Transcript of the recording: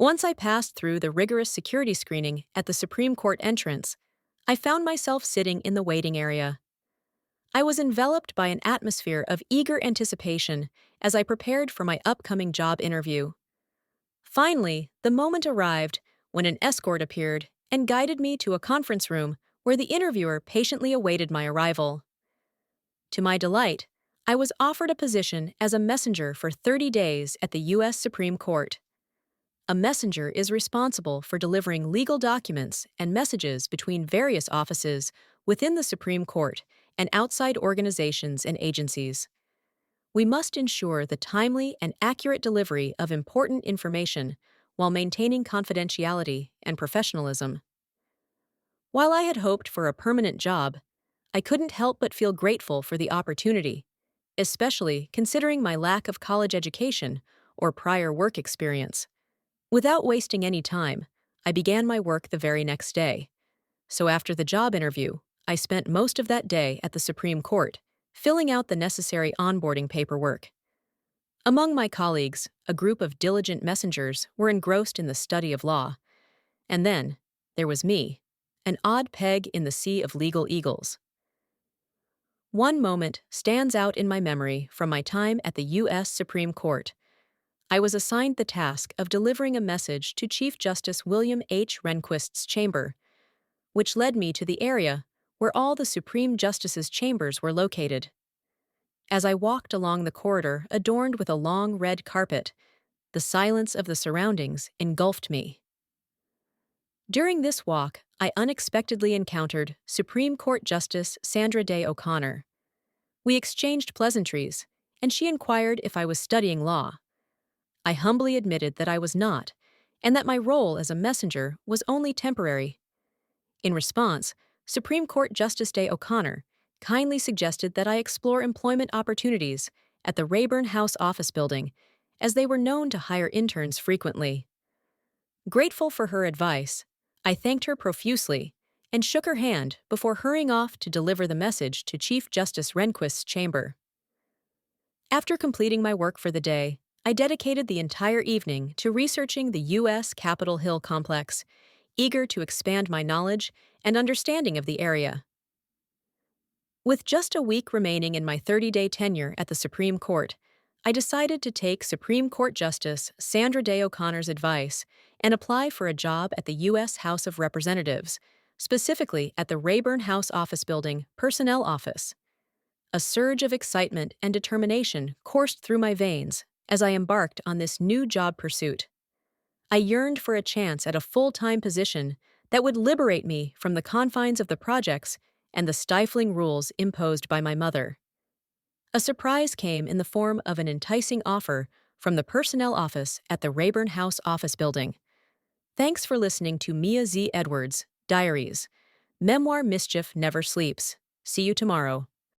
Once I passed through the rigorous security screening at the Supreme Court entrance, I found myself sitting in the waiting area. I was enveloped by an atmosphere of eager anticipation as I prepared for my upcoming job interview. Finally, the moment arrived when an escort appeared and guided me to a conference room where the interviewer patiently awaited my arrival. To my delight, I was offered a position as a messenger for 30 days at the U.S. Supreme Court. A messenger is responsible for delivering legal documents and messages between various offices within the Supreme Court and outside organizations and agencies. We must ensure the timely and accurate delivery of important information while maintaining confidentiality and professionalism. While I had hoped for a permanent job, I couldn't help but feel grateful for the opportunity, especially considering my lack of college education or prior work experience. Without wasting any time, I began my work the very next day. So after the job interview, I spent most of that day at the Supreme Court, filling out the necessary onboarding paperwork. Among my colleagues, a group of diligent messengers were engrossed in the study of law. And then, there was me, an odd peg in the sea of legal eagles. One moment stands out in my memory from my time at the U.S. Supreme Court. I was assigned the task of delivering a message to Chief Justice William H. Rehnquist's chamber, which led me to the area where all the Supreme Justice's chambers were located. As I walked along the corridor adorned with a long red carpet, the silence of the surroundings engulfed me. During this walk, I unexpectedly encountered Supreme Court Justice Sandra Day O'Connor. We exchanged pleasantries, and she inquired if I was studying law. I humbly admitted that I was not, and that my role as a messenger was only temporary. In response, Supreme Court Justice Day O'Connor kindly suggested that I explore employment opportunities at the Rayburn House office building, as they were known to hire interns frequently. Grateful for her advice, I thanked her profusely and shook her hand before hurrying off to deliver the message to Chief Justice Rehnquist's chamber. After completing my work for the day, I dedicated the entire evening to researching the U.S. Capitol Hill complex, eager to expand my knowledge and understanding of the area. With just a week remaining in my 30-day tenure at the Supreme Court, I decided to take Supreme Court Justice Sandra Day O'Connor's advice and apply for a job at the U.S. House of Representatives, specifically at the Rayburn House Office Building Personnel Office. A surge of excitement and determination coursed through my veins as I embarked on this new job pursuit. I yearned for a chance at a full-time position that would liberate me from the confines of the projects and the stifling rules imposed by my mother. A surprise came in the form of an enticing offer from the personnel office at the Rayburn House office building. Thanks for listening to Mia Z. Edwards' Diaries. Memoir Mischief Never Sleeps. See you tomorrow.